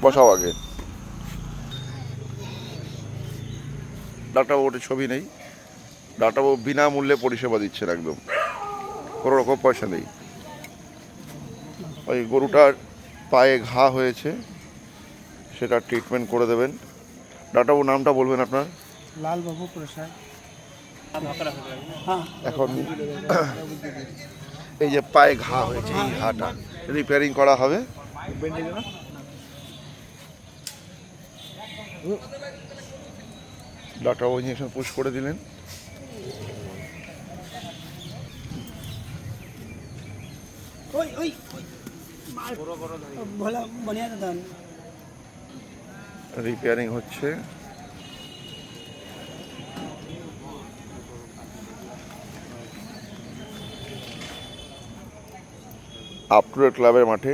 বসাও আগে। ডাক্তারবাবু ওটা ছবি নেই, ডাক্তারবাবু বিনামূল্যে পরিষেবা দিচ্ছেন, একদম কোনো রকম পয়সা নেই। ওই গরুটার পায়ে ঘা হয়েছে, সেটা ট্রিটমেন্ট করে দেবেন। ডাক্তারবাবু নামটা বলবেন আপনার? লালবাবু প্রসাদ। এখন এই যে পায়ে ঘা হয়েছে, এই ঘাটা রিপেয়ারিং করা হবে। ডাক্তারবাবু ইঞ্জেকশন পুশ করে দিলেন। রিপেয়ারিং হচ্ছে। আপটুডেট ক্লাবের মাঠে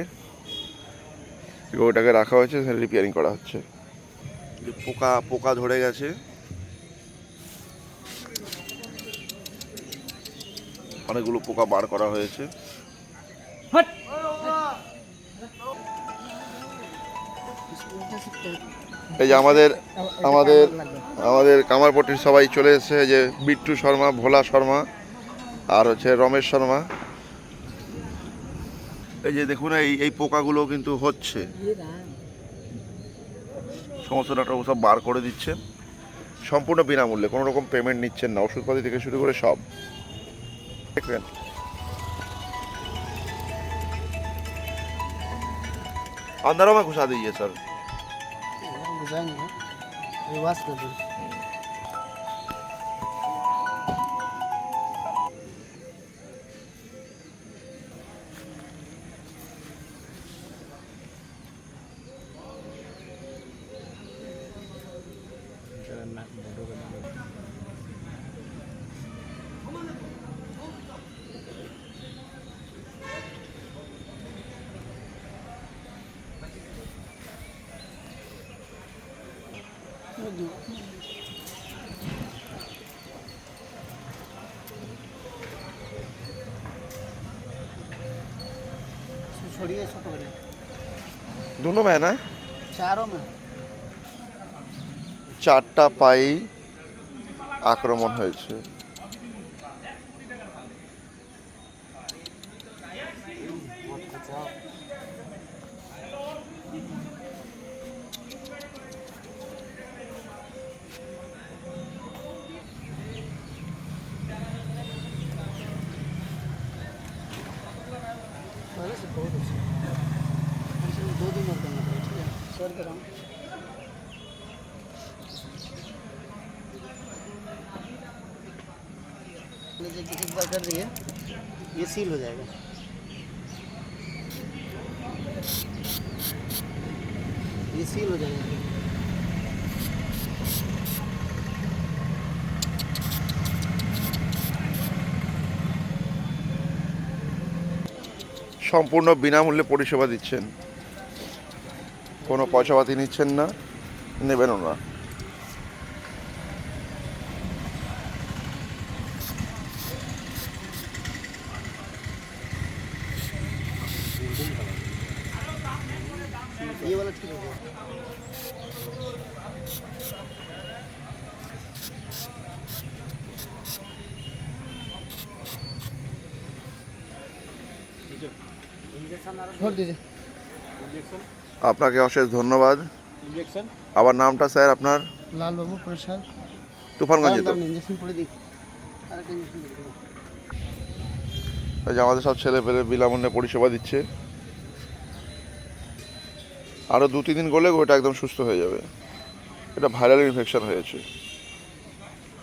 ওটাকে রাখা হয়েছে, রিপেয়ারিং করা হচ্ছে। পোকা পোকা ধরে গেছে, অনেকগুলো পোকা বার করা হয়েছে। এই যে আমাদের আমাদের আমাদের কামারপট্টির সবাই চলে এসেছে, যে বিট্টু শর্মা, ভোলা শর্মা, আর হচ্ছে রমেশ শর্মা। এই যে দেখুন, এই পোকাগুলো কিন্তু হচ্ছে, সমস্ত ডাক্তারবাবু সব বার করে দিচ্ছেন সম্পূর্ণ বিনামূল্যে, কোনো রকম পেমেন্ট নিচ্ছেন না, ওষুধপাতি থেকে শুরু করে সব দেখবেন। अंदरों में घुसा दीजिए सर। रिवाज कर दो। छोड़िए छोटो बड़े दोनों में है ना, चारों में চারটা পায়ে আক্রমণ হয়েছে। बहुत अच्छा, 2 दिन और करना पड़ेगा। ठीक है, शेयर कर रहा हूँ। एक बार कर दिए, ये सील हो जाएगा। ये सील हो जाएगा। সম্পূর্ণ বিনামূল্যে পরিষেবা দিচ্ছেন, কোনো পয়সাপাতি নিচ্ছেন না, নেবেনও না। ये वाला ठीक है। छोड़ दीजिए। আপনাকে অশেষ ধন্যবাদ। আবার নামটা স্যার আপনার? লালবাবু প্রসাদ, তুফানগঞ্জে। তো ইঞ্জেকশন পড়ে দিই। এই যে আমাদের সব ছেলে পেলে বিনামূল্যে পরিষেবা দিচ্ছে, আরও 2-3 দিন গেলে ওটা একদম সুস্থ হয়ে যাবে। এটা ভাইরাল ইনফেকশন হয়েছে।